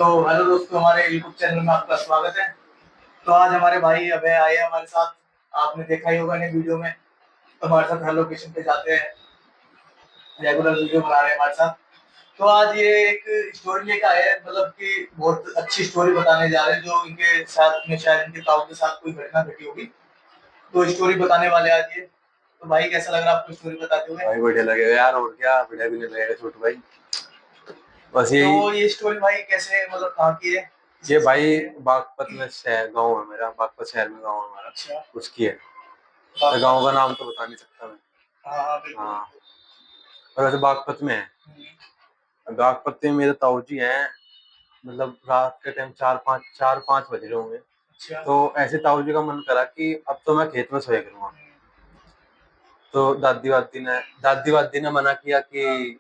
तो हेलो दोस्तों, हमारे यूट्यूब चैनल में आपका स्वागत है। तो आज हमारे भाई अभय आए हैं हमारे साथ। आपने देखा ही होगा इन्हें वीडियो में। तो हमारे साथ हर लोकेशन पे जाते हैं, रेगुलर वीडियो बना रहे हैं हमारे साथ। तो आज ये एक स्टोरी लेकर आए हैं, मतलब कि बहुत अच्छी स्टोरी बताने जा रहे हैं, जो इनके साथ में शायद इनके ताऊ के साथ कोई घटना घटी होगी। तो स्टोरी बताने वाले आज ये। तो भाई कैसा लग रहा है आपको स्टोरी बताते हुए? भाई बढ़िया लगेगा यार, और क्या बढ़िया भी नहीं लगेगा छोटू भाई। बस यही। तो ये स्टोरी भाई कैसे, मतलब कहाँ की है? ये भाई बागपत में शहर गाँव है मेरा, बागपत शहर में गाँव है हमारा। अच्छा। उसकी है। तो गाँव का नाम तो बता नहीं सकता मैं। हाँ हाँ, बिल्कुल हाँ। बिल्कुल। और वैसे बागपत में है। बागपत में मेरे ताऊ जी हैं। मतलब रात के टाइम 4-5 बज रहे होंगे। अच्छा। तो ऐसे ताऊ जी का मन करा कि अब तो मैं खेत में सोया करूंगा। तो दादी वादी ने मना किया कि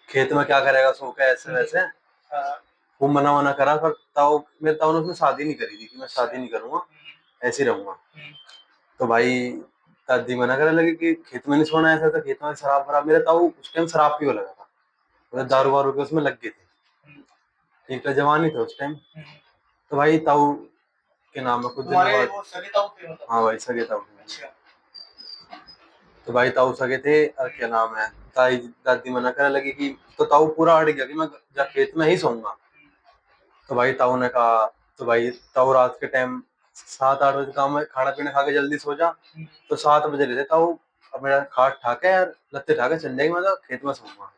खेत में क्या करेगा सो के ऐसे वैसे। हाँ। वो मना करा, पर मेरे ताऊ ने उसमें शादी नहीं करी थी कि मैं शादी नहीं करूंगा, ऐसे ही रहूंगा। तो भाई दादी मना करने लगी कि खेत में नहीं सोना, ऐसा तो खेत में शराब वराब। मेरे ताऊ उस टाइम शराब पीने लगा था, मतलब दारू वारू के उसमें लग गए थे। ठीक है, जवान ही थे उस टाइम। तो भाई ताऊ के नाम में कुछ दिनों तुम्हारे बाद। वो सगे ताऊ थे मतलब? हाँ भाई, सगे ताऊ थे। अच्छा। तो भाई ताऊ सगे थे, और क्या नाम है, ताई दादी मना करने लगी कि, तो ताऊ पूरा अड़ गया कि मैं खेत में ही सोऊंगा। तो भाई ताऊ ने कहा, तो भाई ताऊ रात के टाइम 7-8 बजे काम में खाना पीना खा के जल्दी सो जा। तो 7 बजे रहे थे ताऊ, अब मेरा खाट ठाके यार लत्ते ठाके चल जाएगी, मैं तो खेत में सोऊंगा।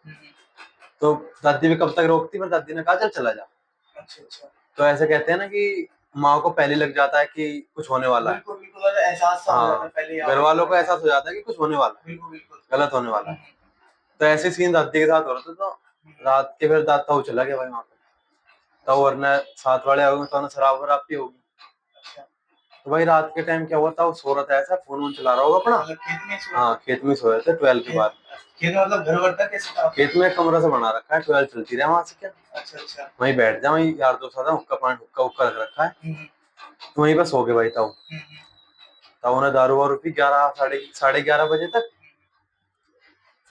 तो दादी भी कब तक रोकती, पर दादी ने कहा चल चला जा। अच्छा अच्छा। तो ऐसे कहते हैं ना कि माँ को पहले लग जाता है कि कुछ होने वाला है। बिल्कुल बिल्कुल, मतलब एहसास सा हो जाता है हाँ, पहले ही घर आपको वालों कि को लगता है। एहसास हो जाता है कि कुछ होने वाला है, बिल्कुल बिल्कुल। गलत होने वाला है। तो ऐसे सीन दादी के साथ हो रहा था। तो रात के फिर ताऊ चला गया भाई वहां पे। ताऊ वरना साथ वाले होंगे तो शराब वराब पी होगी। अच्छा। तो भाई रात के टाइम क्या हुआ था, वो सो रहा था, ऐसा फोन वोन चला रहा होगा अपना। मतलब खेत में सो? हाँ, खेत में सो रहे थे 12 के बाद। खेत में मतलब घर वर था कैसे था? खेत में कमरा से बना रखा है, 12 चलती रहे वहां से क्या। अच्छा अच्छा। वहीं बैठ जाओ, वहीं यार दोस्त आता, हुक्का पानी हुक्का हुक्का रख रखा है। तो वहीं पर सो गए भाई ताऊ। ताऊ ने दारू वारू पी 11 साढ़े 11 बजे तक।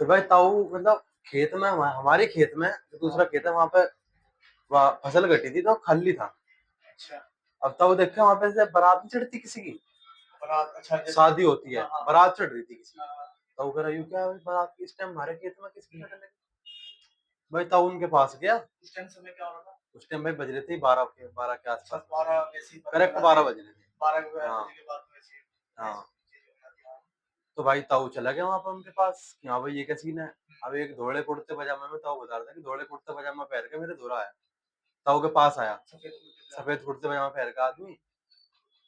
फिर भाई ताऊ मतलब खेत में, हमारे खेत में जो दूसरा खेत है वहां पे फसल कटी थी, तो खाली था। अच्छा। अब ताऊ देखे वहां पे से बारात नहीं चढ़ती किसी की, बारात? अच्छा। शादी होती है, हाँ हाँ। बारात चढ़ रही थी किसी की। हाँ। ताऊ कह रहा यूं क्या है, बारात इस टाइम हमारे खेत में किसकी चढ़ने लगी। भाई ताऊ उनके पास गया। उस टाइम समय क्या हो रहा था? उस टाइम भाई बज रहे थे 12 के अच्छा, आसपास। 12 वैसे ही करेक्ट 12 बज रहे थे। 12 हाँ बजे के बाद वैसे हाँ। चीजें हो जाती हैं। तो भाई ताऊ चला गया वहां पर उनके पास कि हाँ भाई ये क्या सीन है। अब एक धोले कुर्ते पजामे में, ताऊ बता रहा था कि धोले कुर्ते पजामा पहन के मेरे धोरा है। ताऊ के पास आया सफेद कुर्ते पजामा। सफेद कुर्ते पजामा पहन का आदमी।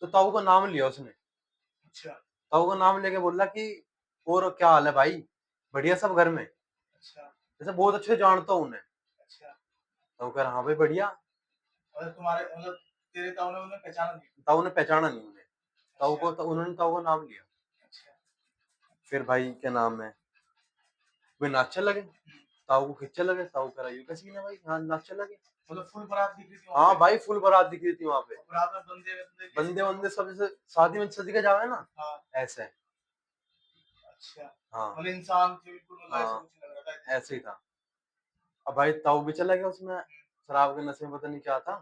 तो ताऊ का नाम लिया उसने। अच्छा ताऊ का नाम लेके बोला कि और क्या हाल है भाई, बढ़िया सब घर में। अच्छा जैसे बहुत अच्छे से जानता हूँ उन्हें। अच्छा। ताऊ कह रहा हाँ भाई बढ़िया। मतलब तुम्हारे, मतलब तेरे ताऊ ने उन्हें पहचाना नहीं? ताऊ ने पहचाना नहीं उन्हें। अच्छा उन्होंने ताऊ का नाम लिया। अच्छा। फिर भाई क्या नाम है, वे नाचने लगे, ताऊ को खींचने लगे। ताऊ कह रहा ये कैसी है भाई, हाँ नाचने लगे। मतलब फुल बारात दिख रही थी वहां हाँ पे? भाई फुल बारात दिख रही थी वहां पे। और बारात में बंदे बंदे कैसे बंदे थे वंदे वो? सब जैसे शादी में सज के जावे ना, हाँ। ऐसे। अच्छा। हाँ मतलब इंसान थे बिल्कुल, मतलब ऐसा हाँ, कुछ लग रहा था? ऐसे ही था। अब भाई ताऊ भी चला गया उसमें, शराब के नशे में पता नहीं क्या था।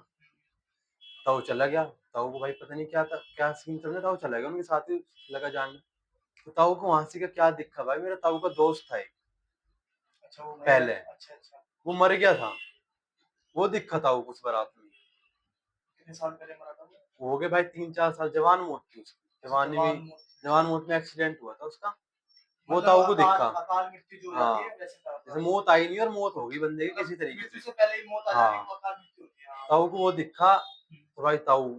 ताऊ चला गया। ताऊ को भाई पता नहीं क्या था, क्या सीन चल रहा, ताऊ चला गया उनके साथ ही लगा जाने। तो ताऊ को वहां से क्या दिखा भाई, मेरे ताऊ का दोस्त था एक अच्छा, वो भैया? पहले, अच्छा अच्छा। वो मर गया था। वो दिखा ताऊ को उस बारात में। कितने साल पहले मरा था वो? वो हो गए भाई 3-4 साल, जवान मौत थी उसकी, अच्छा, जवानी जवान में। मौत? जवान मौत में एक्सीडेंट हुआ था उसका। वो मतलब ताऊ को अकाल दिखा। अकाल मृत्यु जो हो हाँ, जाती है वैसे था जैसे आपका? मौत आई नहीं और मौत हो गई बंदे की मतलब किसी तरीके मृत्यु से। से पहले ही मौत आ जाने हाँ, को अकाल मृत्यु होती है, हाँ। ताऊ को वो दिखा। तो भाई ताऊ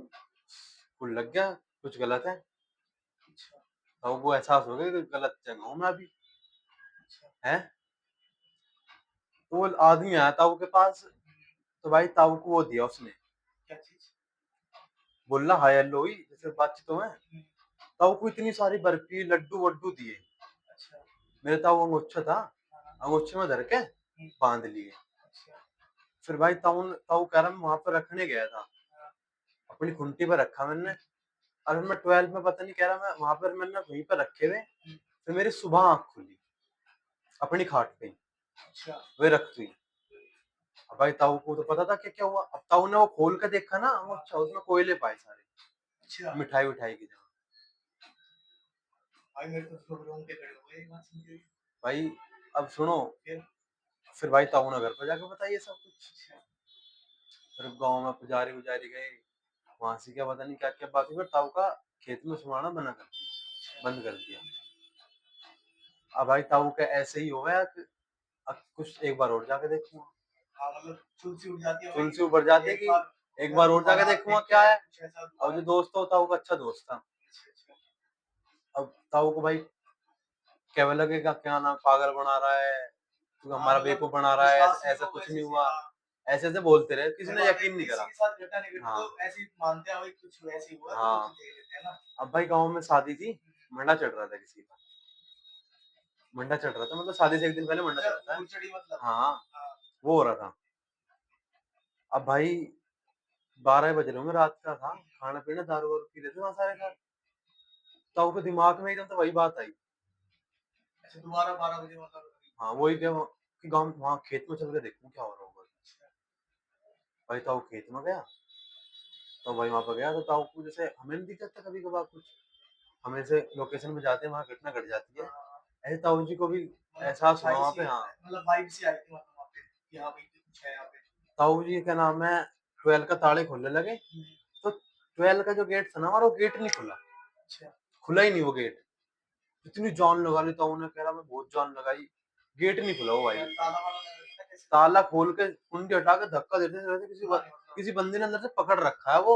को लग गया कुछ गलत है। अच्छा ताऊ को एहसास हो गया कि गलत जगह हूँ मैं अभी, अच्छा। है। तो वो आदमी आया ताऊ के पास। तो भाई ताऊ को वो दिया उसने, क्या चीज? बोलना हाय हेलो ही जैसे बातचीत में। ताऊ को इतनी सारी बर्फी लड्डू वड्डू दिए। अच्छा। मेरे ताऊ अंगोछा था, हाँ। अंगोछे में धर के बांध लिए। अच्छा। फिर भाई ताऊ ताऊ कह रहा मैं वहां पर रखने गया था, हाँ। अपनी खुंटी पर रखा मैंने। और मैं 12 में पता नहीं कह रहा, मैं वहां पर मैंने वहीं पर रखे हुए। फिर मेरी सुबह आंख खुली अपनी खाट पे, अच्छा। वे रखती। अब भाई ताऊ को तो पता था क्या क्या हुआ। अब ताऊ ने वो खोल के देखा ना, वो अच्छा उसमें कोयले पाए सारे, अच्छा मिठाई उठाई की जगह। भाई मेरे तो सब रोंगटे खड़े हो गए ये बात सुन के। भाई अब सुनो, फिर फिर भाई ताऊ ने घर पर जाके बताइए सब कुछ। अच्छा फिर गांव में पुजारी उजारी गए, वहां से क्या पता नहीं क्या क्या बात हुई, फिर ताऊ का खेत में सुनाना बंद कर दिया। अब भाई ताऊ के ऐसे ही हुआ कि अब कुछ एक बार और जाके देखूंगा, हाँ मतलब तुलसी उड़ जाती है भाई तुलसी ऊपर जाते एक कि बार एक अगर बार और जाके दोबारा देखूंगा देखते क्या हैं है। कुछ ऐसा अब दोबारा। जो दोस्त हो ताऊ का अच्छा दोस्त था, अच्छा अच्छा अब ताऊ को भाई कहने लगे का क्या नाम पागल बना रहा है, तू हाँ हमारा मतलब बेवकूफ बना रहा है, विश्वास नहीं ऐसा होगा कुछ ऐसे नहीं से हुआ। हाँ ऐसे ऐसे बोलते रहे, किसी वही ने बात है यकीन नहीं किसी करा। के साथ घटना नहीं घटी हाँ तो ऐसे ही मानते हैं भाई कुछ वैसे ही हुआ तो कुछ हाँ। देख लेते हैं ना। अब भाई गांव में शादी थी, मंडा चढ़ रहा था किसी का, मंडा चढ़ रहा था मतलब शादी से एक दिन पहले मंडा अच्छा चढ़ता है। फुलझड़ी मतलब हाँ हाँ वो हो रहा था। अब भाई 12 बज रहे होंगे, रात का था, खाना पीना दारू वारू पी रहे थे वहां सारे साथ। ताऊ के दिमाग में एकदम तो वही बात आई। अच्छा दोबारा 12 बजे मतलब हाँ वही क्या कि गाँव वहाँ खेत में चल के देखूं क्या हो रहा होगा। अच्छा भाई ताऊ खेत में गया, तो भाई वहां पर गया तो ताऊ को जैसे हमें नहीं दिख जाता कभी कभार कुछ, हम ऐसे लोकेशन पे जाते हैं वहां घटना घट जाती है, हाँ ऐसे ताऊ जी को भी मतलब एहसास हुआ अच्छाई वहां सी पे। हाँ मतलब वाइब सी आई थी मतलब वहाँ पे कि हाँ भाई कुछ है यहाँ पे। ताऊ जी क्या नाम है, 12 का ताले खोलने लगे, तो 12 का जो गेट था ना हमारा, वो गेट नहीं खुला, अच्छा खुला ही नहीं वो गेट। इतनी जान लगा ली ताऊ ने, कह रहा मैं बहुत जान लगाई, गेट नहीं खुला वो भाई। क्या ताला वाला लगा था कैसे ताला खोल के कुंडी हटा के धक्का देते थे, खुला नहीं मतलब किसी बंदे ने अंदर से पकड़ रखा है वो,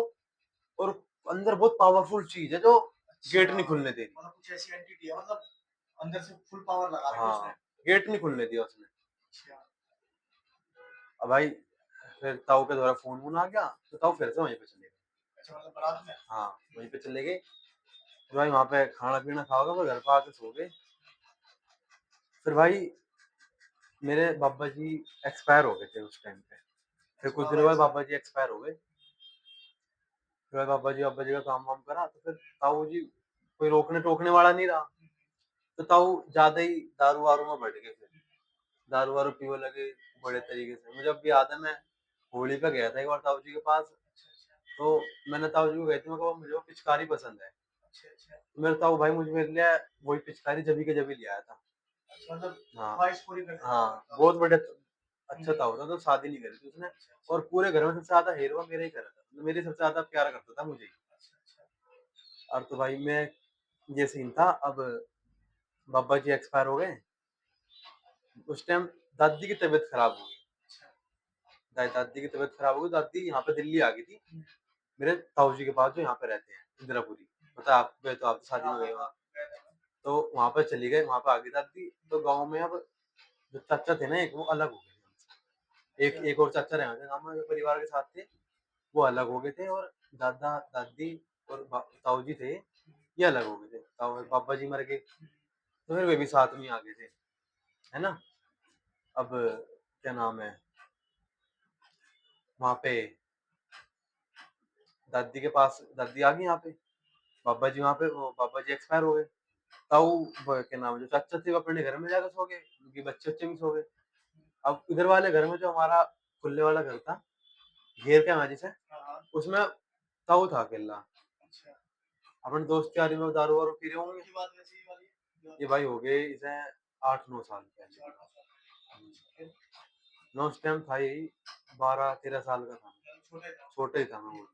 और अंदर बहुत पावरफुल चीज है जो अच्छा गेट नहीं खुलने दे रही। मतलब कुछ ऐसी एंटिटी है मतलब अंदर से फुल पावर लगा रखी है उसने। हाँ गेट नहीं खुलने दिया उसने। अच्छा अब भाई फिर ताऊ के द्वारा फोन वोन आ गया, तो ताऊ फिर से वहीं पे चले गए। अच्छा मतलब बारात में हाँ वहीं पे चले गए, फिर भाई वहां पे खाना पीना खाओगे, फिर घर पे आके सो गए। फिर भाई मेरे बाबा जी एक्सपायर हो गए थे उस टाइम पे, फिर अच्छा कुछ बाबा दिनों बाद एक्सपायर बाबा जी एक्सपायर हो गए। फिर भाई बाबा जी का काम वाम करा, तो फिर ताऊ जी कोई रोकने टोकने वाला नहीं रहा, तो ताऊ ज्यादा ही दारू वारू में बढ़ गए। फिर दारू वारू पीने लगे बड़े तरीके से। मुझे अब भी याद है, मैं होली पे गया था एक बार ताऊ जी के पास, अच्छा अच्छा तो मैंने ताऊ जी को कहती, मैं कहा मुझे वो पिचकारी पसंद है, अच्छा अच्छा तो मेरे ताऊ भाई मुझे मेरे लिए वही पिचकारी जबी के जबी ले आया था। अच्छा मतलब हाँ ख्वाहिश पूरी कर देता हाँ है बहुत बढ़िया, अच्छा ताऊ था, तो शादी नहीं करी थी उसने, अच्छा अच्छा और पूरे घर में सबसे ज्यादा हेरवा मेरा ही करा था, मतलब मेरी सबसे ज्यादा प्यार करता था मुझे ही। अच्छा अच्छा और तो भाई मैं, ये सीन था। अब बाबा जी एक्सपायर हो गए, उस टाइम दादी की तबीयत खराब हो गई, अच्छा दादी की तबीयत खराब हो गई, दादी यहाँ पे दिल्ली आ गई थी हम्म, मेरे ताऊ जी के पास, जो यहाँ पे रहते हैं इंदिरापुरी, पता है आप गए तो, आप तो अच्छा शादी हाँ में हाँ गए हाँ वहाँ, गया था मैं। तो वहाँ पे चली गए, वहाँ पे आ गई दादी, तो गाँव में अब जो चाचा थे ना एक, वो अलग हो गए थे हमसे। एक अच्छा एक और चाचा रहे थे, हम जो परिवार के साथ थे वो अलग हो गए थे, और दादा दादी और ताऊ जी थे ये अलग हो गए थे, ताऊ पापा जी मर गए, तो फिर वे भी साथ में ही आ गए थे, है ना। अब क्या नाम है, वहाँ पे दादी के पास दादी आ गई यहाँ पे, बाबा जी वहाँ पे, वो बाबा जी एक्सपायर हो गए। ताऊ क्या नाम है, जो चाचा थे वो अपने घर में जाकर सो गए, उनके बच्चे बच्चे भी सो गए। अब इधर वाले घर में जो हमारा खुले वाला घर था, घेर के हमारी से, हाँ हाँ उसमें ताऊ था अकेला। अच्छा अपन दोस्त यारी में दारू वारू पी रहे कब होंगे, की बात वैसे ये वाली जो ये भाई हो गए इसे 8-9 साल पहले। अच्छा 8 9 साल अच्छा, फिर मैं उस टाइम था यही 12-13 साल का था, मतलब छोटे थे छोटे ही था मैं वो।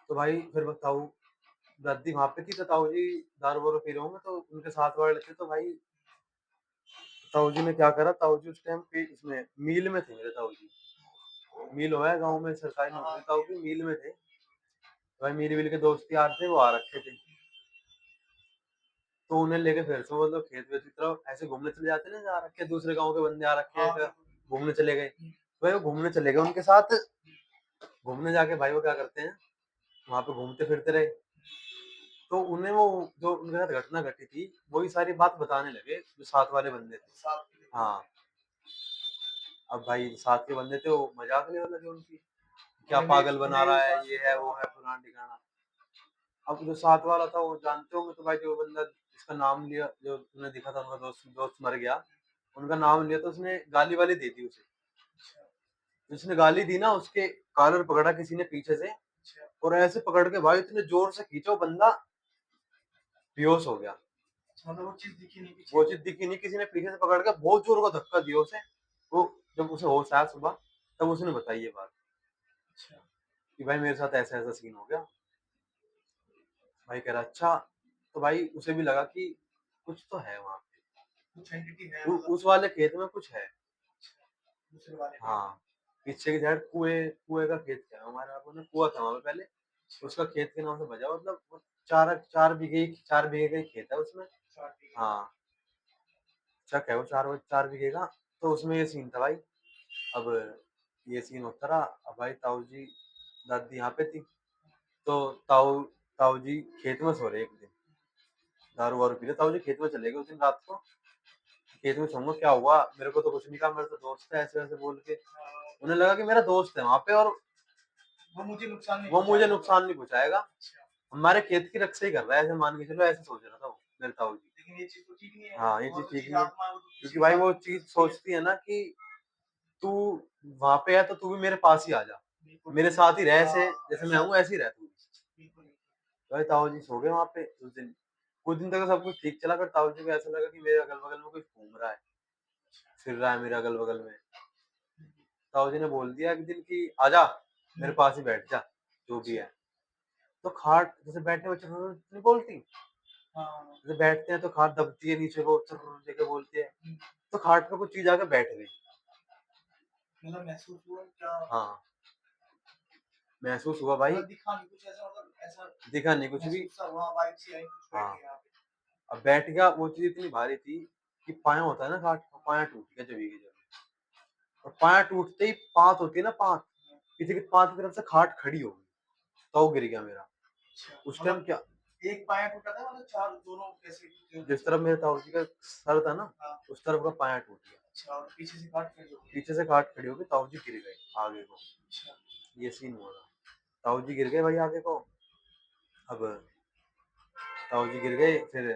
तो भाई फिर बताऊ, दादी वहां पे थी, तो ताऊ जी दारू वारू पी रहे होंगे, तो उनके साथ वाले थे, तो भाई ताऊ जी ने क्या करा, ताऊ जी उस टाइम पे इसमें मिल में थे मेरे ताऊ जी, मिल हुआ है गाँव में सरकारी हाँ हाँ नौकरी, ताऊ की मिल में थे। भाई मिल विल के दोस्त यार थे, वो आ रखे थे, तो उन्हें लेके फिर से वो लोग खेत वेत की तरफ ऐसे घूमने चले जाते ना, जा रखे दूसरे गाँव के बंदे आ रखे हाँ हैं, बिल्कुल बिल्कुल घूमने चले गए। हम्म, भाई वो घूमने चले गए उनके साथ, घूमने जाके भाई वो क्या करते हैं, वहां पे घूमते फिरते रहे, तो उन्हें वो जो उनके साथ घटना घटी थी वही सारी बात बताने लगे जो साथ वाले बंदे थे। साफ के लिए हाँ अब भाई साथ के बंदे थे, वो मजाक लेने लगे उनकी, क्या पागल बना उन्हें रहा है, विश्वास ये नहीं है हुआ वो है हाँ फलाना ठिकाना। अब जो साथ वाला था वो जानते होंगे, तो भाई जो बंदा जिसका नाम लिया, जो तुमने दिखा था उनका दोस्त दोस्त मर गया, उनका नाम लिया, तो उसने गाली वाली दे दी उसे, जिसने गाली दी ना उसके कॉलर पकड़ा किसी ने पीछे से अच्छा और ऐसे पकड़ के भाई इतने जोर से खींचा वो बंदा बेहोश हो गया। मतलब वो चीज दिखी नहीं वो पीछे। चीज दिखी नहीं, किसी ने पीछे से पकड़ के बहुत जोर का धक्का दिया उसे। वो जब उसे होश आया सुबह तब उसने बताई ये बात अच्छा कि भाई मेरे साथ ऐसा ऐसा सीन हो गया। भाई कह रहा अच्छा। तो भाई उसे भी लगा कि कुछ तो है वहां कुछ एंटिटी है पे मतलब। उस वाले खेत में कुछ है। अच्छा दूसरे वाले में। हाँ, पीछे की साइड कुएं कुएं का खेत क्या है हमारे यहाँ पे कुआं था वहां पे पहले। अच्छा उसका खेत के नाम से बजा मतलब वो 4 बीघे का ही खेत है उसमें। 4 बीघे। हाँ, चक है वो 4 बीघे का। तो उसमें ये सीन था भाई। अब ये सीन होता रहा। अब भाई ताऊ जी दादी यहाँ पे थी। तो ताऊ ताऊ जी खेत में सो रहे एक दिन, दारू वारू पी रहे। ताऊ जी खेत में चले गए उस दिन रात को। खेत में सोऊंगा क्या हुआ, मेरे को तो कुछ नहीं कहा, मेरा तो दोस्त है, ऐसे वैसे बोल के उन्हें लगा कि मेरा दोस्त है वहां पे और वो मुझे नुकसान नहीं वो मुझे पहुंचाएगा। नुकसान नहीं पहुंचाएगा, अच्छा हमारे खेत की रक्षा ही कर रहा है, ऐसे मान के चलो। ऐसे सोच रहा था वो मेरे ताऊ जी। लेकिन ये चीज तो ठीक नहीं है। हाँ, ये और चीज वो ठीक चीज नहीं है आत्मा है, वो तो किसी क्योंकि के भाई साथ वो भी हो चीज सकती है। सोचती है ना कि तू वहां पे है तो तू भी मेरे पास ही आ जा, बिल्कुल मेरे बिल्कुल। साथ ही रह, ऐसे हाँ जैसे मैं ऐसा। हूँ ऐसे ही रह तू। बिल्कुल बिल्कुल। भाई ताऊ जी सो गए वहां पे उस दिन। कुछ दिन तक तो सब कुछ ठीक चला, फिर ताऊ जी को ऐसा लगा कि मेरे अगल बगल में कोई घूम रहा है, फिर रहा है मेरे अगल बगल में। ताऊ जी ने बोल दिया एक दिन कि आजा मेरे पास ही बैठ जा, जो भी है। तो खाट जैसे बैठने बच्चे नहीं बोलती, हाँ जैसे बैठते हैं तो खाट दबती है नीचे को, चुर जगह बोलती है। तो खाट पे कुछ चीज आके बैठ गई। मतलब महसूस हुआ क्या। हाँ, महसूस हुआ भाई। मतलब दिखा नहीं कुछ ऐसा, मतलब ऐसा दिखा नहीं कुछ भी। महसूस सा हुआ, वाइब सी आई, कुछ बैठ हाँ, गया यहाँ पे। अब बैठ गया। वो चीज इतनी भारी थी कि पाया होता है ना खाट का, पाया टूट गया जमी की जमी। और पाया टूटते ही पात होती है ना, पात, किसी की पात की तरफ से खाट खड़ी हो गई तो वो गिर गया मेरा। अच्छा उस टाइम मतलब क्या, एक पाया टूटा था, मतलब चार दोनों कैसे टूटे जिस हुए तरफ मेरे ताऊ जी का सर था ना, हाँ। उस तरफ का पाया टूट गया। अच्छा और पीछे से काट खड़ी हो गई। पीछे से खाट खड़ी हो गई, ताऊ जी गिर गए आगे को। अच्छा ये सीन हुआ था। ताऊ जी गिर गए भाई आगे को। अब ताऊ जी गिर गए, फिर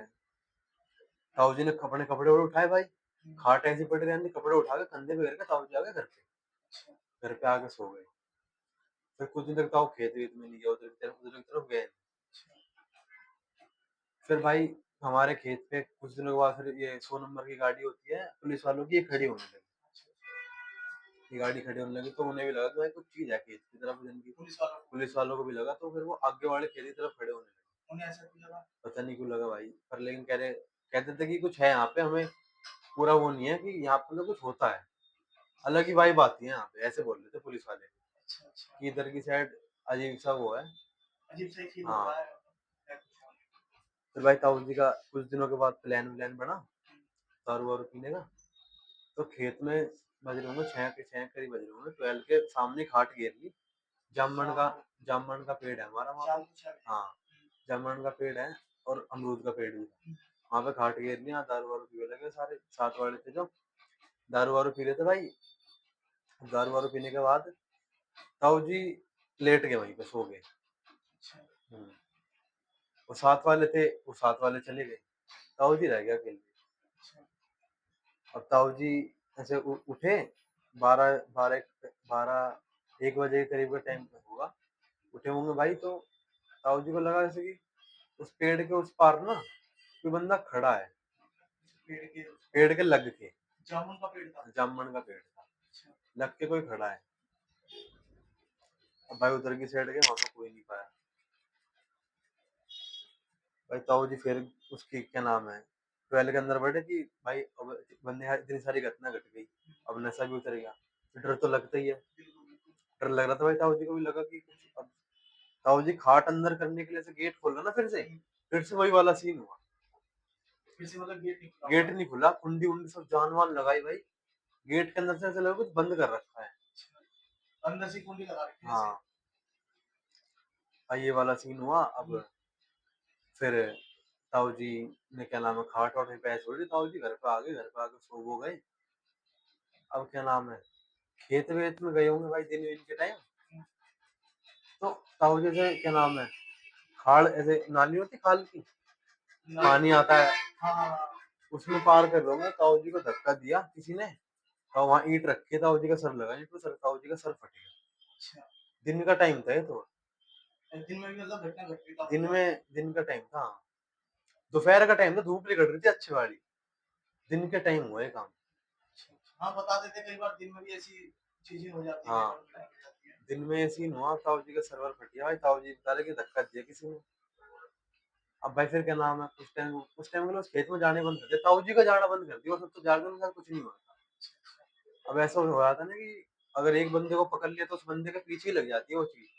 ताऊ जी ने अपने कपड़े वपड़े उठाए भाई। खाट ऐसी पड़ी रहती, कपड़े उठा के कंधे पे करके ताऊ जी आ गए घर पे। अच्छा घर पे आके सो गए। फिर कुछ दिन तक ताऊ खेत वेत में नहीं गया, उधर की तरफ गए। फिर भाई हमारे खेत पे कुछ दिनों के बाद फिर ये 100 नंबर की गाड़ी होती है पुलिस वालों की, ये खड़ी होने लगी। ये गाड़ी खड़ी होने लगी तो उन्हें भी लगा कि भाई कुछ चीज है खेत की तरफ जिनकी। पुलिस वालों को भी लगा, तो फिर वो आगे वाले खेत की तरफ खड़े होने लगे। उन्हें ऐसा क्यों लगा। पता नहीं क्यों लगा भाई, पर लेकिन कहते थे कि कुछ है यहाँ पे, हमें पूरा वो नहीं है कि यहाँ पे तो कुछ होता है, अलग ही वाइब आती है यहाँ पे, ऐसे बोल रहे थे पुलिस वाले अच्छा अच्छा कि इधर की साइड अजीब सा वो है। अजीब सा ही फील हो हाँ, रहा है कुछ और। फिर भाई ताऊ जी का कुछ दिनों के बाद प्लान व्लान बना दारू वारू पीने का। तो खेत में बज रहे होंगे 6 के करीब बज रहे होंगे, 12 के सामने खाट गिर ली। जामन का जामन का पेड़ है हमारा वहाँ शाम पे। को 6 बजे। हाँ, जामन का पेड़ है और अमरूद का पेड़ भी था। वहाँ पे खाट गिर लिया, दारू वारू पीने लगे सारे साथ वाले थे जो दारू वारू पी रहे थे भाई। दारू वारू पीने के बाद ताऊ जी लेट गए, वहीं पे सो गए। अच्छा हम्म। वो साथ वाले थे, वो साथ वाले चले गए, ताऊ जी रह गया अकेले। अच्छा अब ताऊ जी ऐसे उठे 12 1 बजे के करीब का टाइम होगा, उठे होंगे भाई। तो ताऊ जी को लगा जैसे कि उस पेड़ के उस पार ना कोई बंदा खड़ा है, पेड़ के पेड़ के लग के। जामुन का पेड़ था। जामन का पेड़ था, अच्छा लग के कोई खड़ा है। अब भाई उधर की साइड गए, वहां पे कोई नहीं पाया। भाई ताऊ जी फिर उसकी क्या नाम है 12 के अंदर बैठे कि भाई अब बंदे यहाँ इतनी सारी घटना घट गई, अब नशा भी उतर गया, तो डर तो लगता ही है। बिल्कुल बिल्कुल। डर लग रहा था भाई, ताऊ जी को भी लगा कि कुछ अब। ताऊ जी खाट अंदर करने के लिए से गेट खोला ना, फिर से वही वाला सीन हुआ। फिर से मतलब गेट नहीं खुला गेट होगा। नहीं खुला, कुंडी उंडी सब जान वान लगाई भाई। गेट के अंदर से ऐसा लगा कुछ बंद कर रखा है। अच्छा अंदर से कुंडी लगा रखी है हाँ जैसे। भाई, ये वाला सीन हुआ। अब फिर ताऊ जी ने क्या नाम है खाट वाट में पैर छोड़ी, ताऊ जी घर पे आ गए, घर पे आके सो वो गए। अब क्या नाम है खेत वेत में गए होंगे भाई दिन वीन के टाइम। तो ताऊ जी से क्या नाम है खाल ऐसे नाली होती खाल की, पानी आता है, हाँ हाँ हाँ। उसमें पार कर रहे होंगे। ताऊ जी को धक्का दिया किसी ने, और वहाँ ईंट रखी है, ताऊ जी का सर लगा, ईंट पे सर ताऊ जी का सर फट गया। अच्छा। दिन का टाइम था ये तो। दिन में भी मतलब घटना घट गई ताऊ दिन के साथ? में दिन का टाइम था, हाँ। दोपहर का टाइम था, धूप निकल रही थी अच्छी वाली। दिन के टाइम हुआ ये काम। अच्छा, अच्छा। हाँ, बता देते कई बार दिन में भी ऐसी चीज़ें हो जाती हैं, कई हाँ, बार लड़ाई हो जाती है। दिन में ये सीन हुआ, ताऊ जी का सर्वर फट गया भाई, ताऊ जी बता रहे कि धक्का दिया किसी ने। अब भाई फिर क्या नाम है, कुछ टाइम के लिए उस खेत में जाने बंद कर दिया, ताऊ जी का जाना बंद कर दिया, और सब तो जाकर उनके साथ कुछ नहीं हुआ था। अब ऐसा हो रहा था ना कि अगर एक बंदे को पकड़ लिया तो उस बंदे के पीछे ही लग जाती है वो चीज़,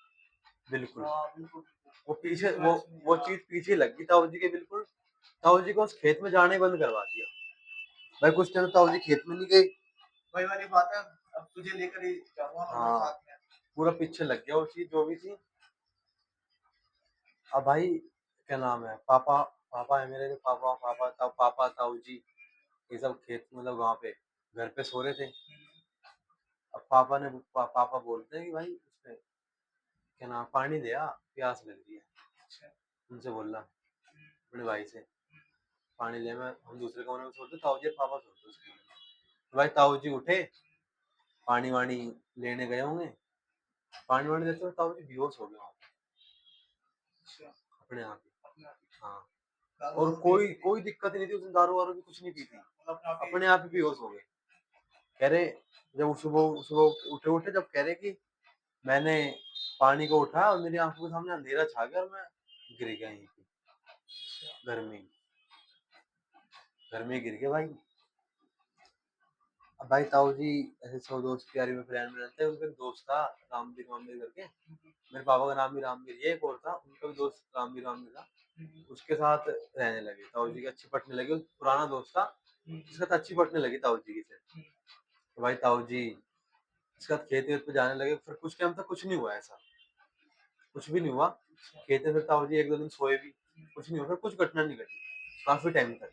बिल्कुल। हाँ, बिल्कुल, बिल्कुल। वो ये पीछे चीज़ तो वो मैंने सुनी है, वो हाँ। चीज़ पीछे लग गई ताऊ जी के, बिल्कुल। ताऊ जी को उस खेत में जाना ही बंद करवा दिया। भाई कुछ टाइम ताऊ जी खेत में नहीं गए। वही वाली बात है, अब तुझे लेकर ही जाऊँगा मैं उधर हाँ, साथ में। पूरा पीछे लग गया वो चीज़ जो भी थी। अब भाई क्या नाम है, पापा पापा है मेरे, जो पापा ताऊ जी ये सब खेत मतलब वहाँ पे घर पे सो रहे थे। अब पापा बोलते हैं कि भाई उसमें क्या नाम, पानी दे आ, प्यास लग रही है। अच्छा। उनसे बोला अपने भाई से, पानी ले। मैं हम दूसरे कमरे में सोते, ताऊ जी और पापा सोते उस कमरे में। तो भाई ताऊ जी उठे, पानी वानी लेने गए होंगे, पानी वानी देते हुए ताऊ जी बेहोश हो गए वहाँ पे, अच्छा, अपने आप ही। अपने आप ही। हाँ, दारू और वारू पी कोई रखी थी? कोई दिक्कत ही नहीं थी, उसने दारू वारू भी कुछ नहीं पी अच्छा, थी, मतलब अपने आप ही अपने आप ही बेहोश हो गए। कह रहे जब सुबह सुबह उठे उठे जब कह रहे कि मैंने पानी को उठाया और मेरी आंखों के सामने अंधेरा छा गया और मैं गिर गया यहीं पे, घर में ही। घर में ही गिर गया भाई। अब भाई ताऊ जी ऐसे सब दोस्त यारी में फ्रेंड में रहते हैं, उनका एक दोस्त था रामवीर वामवीर करके। मेरे पापा का नाम भी रामवीर है, एक और था उनका भी दोस्त रामवीर था। उसके साथ रहने लगे, ताऊ जी की अच्छी पटने लगी, पुराना दोस्त था, जिसके साथ अच्छी पटने लगी ताऊ जी की फिर। तो भाई ताऊ जी इसके साथ खेत वेत पे जाने लगे, फिर कुछ टाइम तक कुछ नहीं हुआ ऐसा, कुछ भी नहीं हुआ। खेत में फिर ताऊ जी एक दो दिन सोए भी, कुछ नहीं हुआ, फिर कुछ घटना नहीं घटी काफी टाइम तक।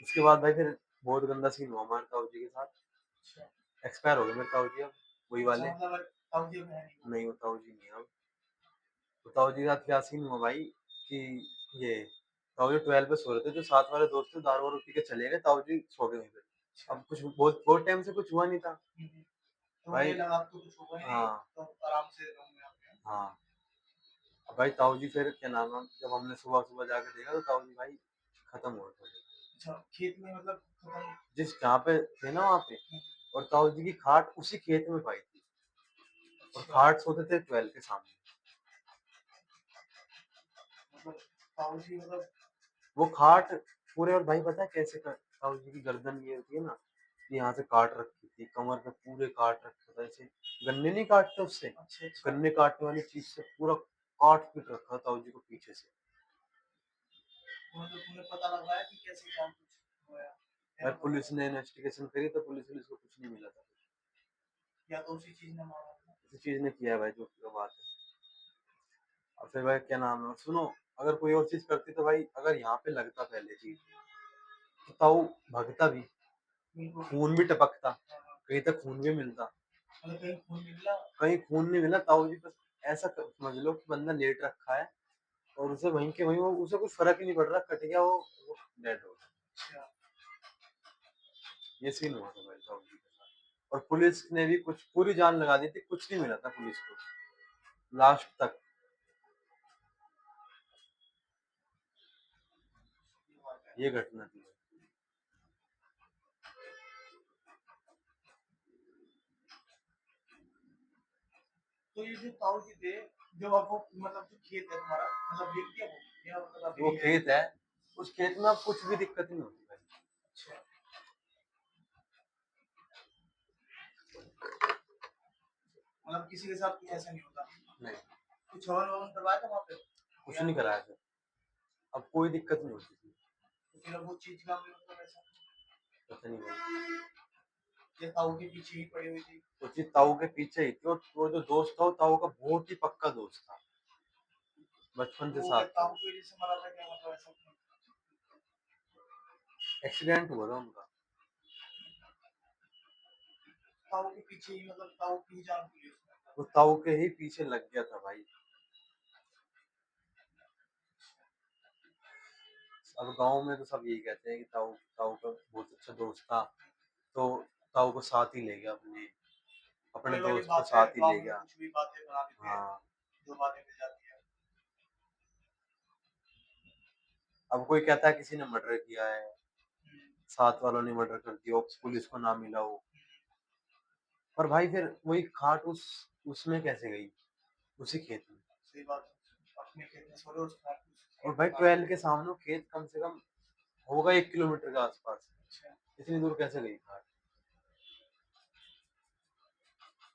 उसके बाद भाई फिर बहुत गंदा सीन हुआ हमारे ताऊ जी के साथ। अच्छा। एक्सपायर हो गए मेरे ताऊ जी अब, वही अच्छा, वाले। मतलब ताऊ जी अब है नहीं वो? नहीं, वो ताऊ जी नहीं है अब। तो ताऊ जी के साथ क्या सीन हुआ भाई कि ये ताऊ जी 12 पे सो रहे थे, जो साथ वाले दोस्त थे दारू वारू पी के चले गए, ताऊ जी सो गए वहीं पे। अच्छा। अब कुछ बहुत बहुत टाइम से कुछ हुआ नहीं था तो भाई। उन्हें लगा अब तो कुछ होगा ही नहीं, हाँ, तो आराम से रहूँगा यहाँ पे। हाँ। अब भाई ताऊ जी फिर क्या नाम है, जब हमने सुबह सुबह जाके देखा तो ताऊ जी भाई खत्म हो गए थे। अच्छा, खेत में मतलब खत्म? जिस जहाँ पे थे ना वहाँ पे, और ताऊ जी की खाट उसी खेत में पाई थी, और अच्छा, खाट सोते थे 12 के सामने। मतलब ताऊ जी मतलब वो खाट पूरे, और भाई पता है कैसे ताऊ जी की गर्दन ये होती है ना, ये यहाँ से काट रखी थी, कमर पे पूरे काट रखा था ऐसे। गन्ने नहीं काटते उससे, अच्छा, अच्छा। गन्ने काटने वाली चीज से पूरा काट पीट रखा था ताऊ जी को पीछे से। मतलब तुम्हें पता लग रहा है कि कैसे क्या कुछ हुआ है? भाई क्या पता पुलिस लगा? ने इन्वेस्टिगेशन करी तो पुलिस को कुछ नहीं मिला था। या तो उसी चीज़ ने मारा होगा? इसी चीज ने किया है भाई, जो बात है। और फिर भाई क्या नाम है, सुनो, अगर कोई और चीज करती तो भाई, अगर यहाँ पे लगता पहले चीज, तो ताऊ भगता भी, बिल्कुल, खून भी टपकता, हाँ, हाँ। कहीं तक खून भी मिलता। मतलब कहीं खून निकला? कहीं खून नहीं मिला, ताऊ जी बस ऐसा समझ लो कि बंदा लेट रखा है, और उसे वहीं के वहीं, वो उसे कुछ फर्क ही नहीं पड़ रहा, कट गया वो डेड हो गया। अच्छा। ये सीन हुआ था भाई ताऊ जी के साथ। और पुलिस ने भी कुछ पूरी जान लगा दी थी, कुछ नहीं मिला था पुलिस को लास्ट तक। ये बात है। ये घटना थी। तो ये जो ताऊ जी थे, जब आपको मतलब जो खेत है तुम्हारा, मतलब बेच दिया वो, या मतलब अभी वो भी है? खेत है, उस खेत में अब कुछ भी दिक्कत नहीं होती भाई। अच्छा, मतलब किसी के साथ कुछ ऐसा नहीं होता? नहीं, कुछ हवन ववन करवाया था वहाँ पे? कुछ या नहीं कराया था, अब कोई दिक्कत नहीं होती थी। तो फिर अब वो चीज़ का भी मतलब ऐसा, पता नहीं भाई, या ताऊ के पीछे ही पड़ी हुई थी? वो चीज ताऊ के पीछे ही थी, और वो जो दोस्त था वो ताऊ का बहुत ही पक्का दोस्त था, बचपन तो से वो क्या साथ था ताऊ वो। की वजह से मरा था क्या, मतलब ऐसा क्यों? एक्सीडेंट हुआ था उनका। ताऊ के पीछे ही, मतलब ताऊ की ही जान खुली उसमें? वो ताऊ के ही पीछे लग गया था भाई। अब गांव में तो सब यही कहते हैं कि ताऊ ताऊ का बहुत अच्छा दोस्त था, तो ताऊ को साथ ही ले गया, अपने वही वाली दोस्त को बात है, साथ ही ले गाँव में गया। कुछ भी बातें बना देते हैं, हाँ, जो बातें मिल जाती है। अब कोई कहता है किसी ने मर्डर किया है, हुँ, साथ वालों ने मर्डर कर दिया हो, पुलिस को ना मिला हो। पर भाई फिर वही खाट उसमें कैसे गई? उसी खेत में। सही बात है। अपने खेत में सो रहे हो, उस खाट और खेत भाई में काट 12 के। के सामने वो खेत कम से कम होगा 1 किलोमीटर के आसपास। अच्छा, इतनी दूर कैसे गई खाट?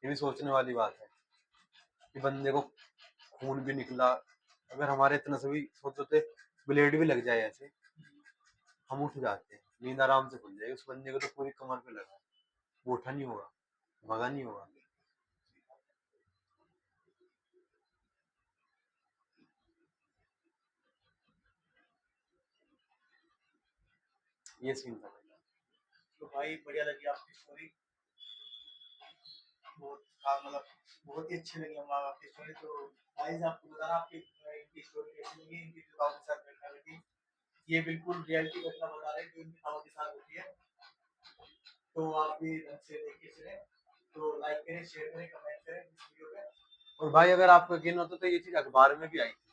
ये भी सोचने वाली बात है कि बंदे को खून भी निकला। अगर हमारे इतना सभी सोचो तो ब्लेड भी लग जाए ऐसे, हम उठ जाते हैं, नींद आराम से खुल जाएगी। उस बंदे को तो पूरी कमर पे लगा है, वो उठा नहीं होगा, भगा नहीं होगा। ये सीन था भाई। तो भाई बढ़िया लगी आपकी स्टोरी। बहुत मतलब बहुत ही अच्छी लगी हमें आपकी स्टोरी। तो गाइस आपको बताना आपकी इनकी स्टोरी कैसी लगी, इनकी जो ताऊ के साथ घटना घटी, ये बिल्कुल रियलिटी घटना बता रहे हैं जो इनकी ताऊ के साथ होती है। तो आप भी ढंग से देखिए चलें। तो लाइक करें, शेयर करें, कमेंट करें इस वीडियो पे। और भाई अगर आपको यकीन हो तो ये चीज अखबार में भी आई थी।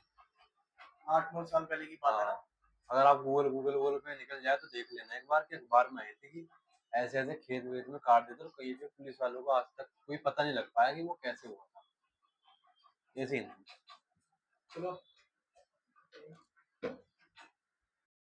8-9 साल पहले की बात है हाँ, ना। अगर आप गूगल पे निकल जाए तो देख लेना एक बार, कि अखबार में आई थी कि ऐसे ऐसे खेत वेत में काट देते, और कहीं पे पुलिस वालों को आज तक कोई पता नहीं लग पाया कि वो कैसे हुआ था। ये सीन है। चलो।